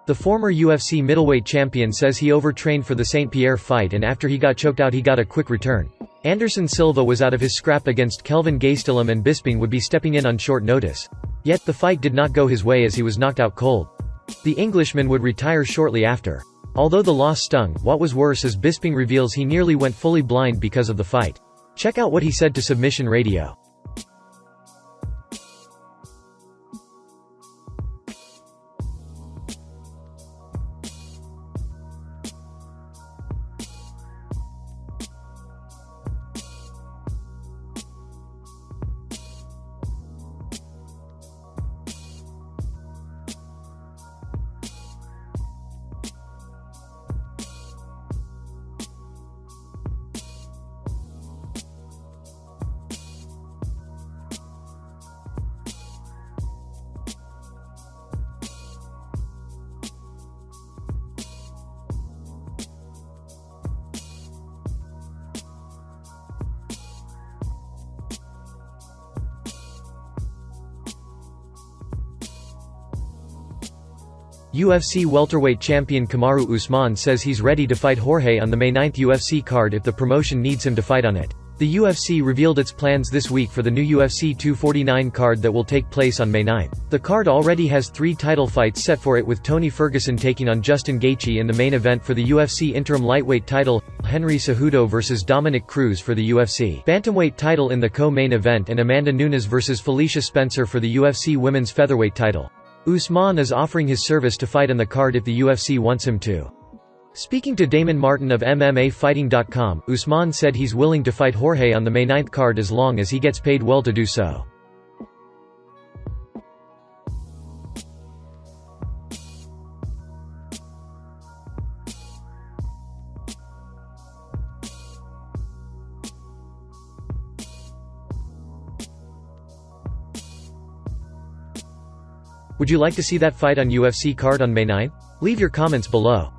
The former UFC middleweight champion says he overtrained for the St. Pierre fight and after he got choked out he got a quick return. Anderson Silva was out of his scrap against Kelvin Gastelum and Bisping would be stepping in on short notice. Yet the fight did not go his way as he was knocked out cold. The Englishman would retire shortly after. Although the loss stung, what was worse is Bisping reveals he nearly went fully blind because of the fight. Check out what he said to Submission Radio. UFC welterweight champion KAMARU Usman says he's ready to fight Jorge on the May 9 UFC card if the promotion needs him to fight on it. The UFC revealed its plans this week for the new UFC 249 card that will take place on May 9. The card already has 3 title fights set for it, with Tony Ferguson taking on Justin Gaethje in the main event for the UFC interim lightweight title, Henry Cejudo vs Dominic Cruz for the UFC bantamweight title in the co-main event, and Amanda Nunes vs Felicia Spencer for the UFC women's featherweight title. Usman is offering his service to fight on the card if the UFC wants him to. Speaking to Damon Martin of MMAfighting.com, Usman said he's willing to fight Jorge on the May 9 card as long as he gets paid well to do so. Would you like to see that fight on UFC card on May 9? Leave your comments below.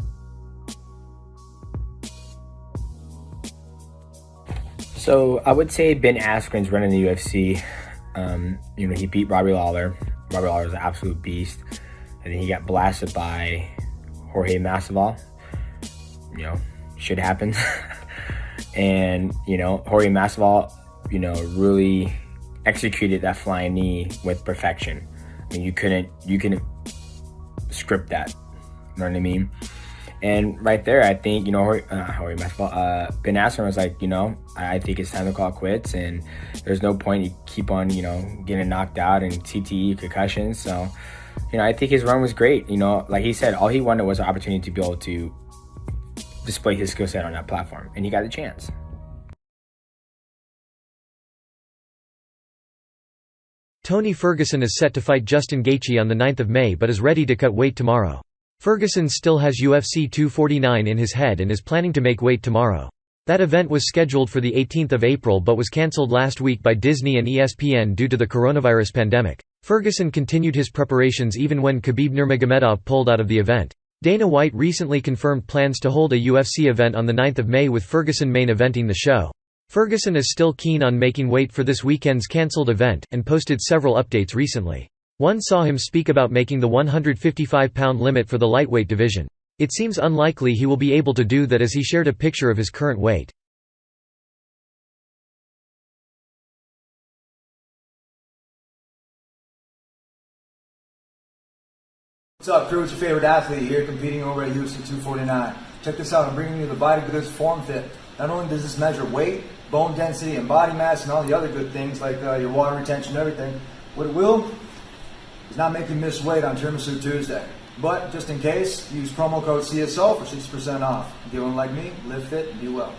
So I would say Ben Askren's running the UFC. He beat Robbie Lawler. Robbie Lawler is an absolute beast. And then he got blasted by Jorge Masvidal. Shit happens. And, Jorge Masvidal, really executed that flying knee with perfection. I mean, you couldn't script that. You know what I mean? And right there, I think, Ben Askren was like, I think it's time to call quits, and there's no point you keep on, getting knocked out and CTE concussions. So, I think his run was great. Like he said, all he wanted was an opportunity to be able to display his skill set on that platform, and he got a chance. Tony Ferguson is set to fight Justin Gaethje on the 9th of May but is ready to cut weight tomorrow. Ferguson still has UFC 249 in his head and is planning to make weight tomorrow. That event was scheduled for the 18th of April but was cancelled last week by Disney and ESPN due to the coronavirus pandemic. Ferguson continued his preparations even when Khabib Nurmagomedov pulled out of the event. Dana White recently confirmed plans to hold a UFC event on the 9th of May with Ferguson main eventing the show. Ferguson is still keen on making weight for this weekend's cancelled event, and posted several updates recently. One saw him speak about making the 155-pound limit for the lightweight division. It seems unlikely he will be able to do that as he shared a picture of his current weight. What's up, crew? It's your favorite athlete here competing over at UFC 249. Check this out, I'm bringing you the Body Goods Form Fit. Not only does this measure weight, bone density, and body mass, and all the other good things like your water retention and everything, what it will is not make you miss weight on Tiramisu Tuesday. But just in case, use promo code CSO for 6% off. If you don't like me, live fit and be well.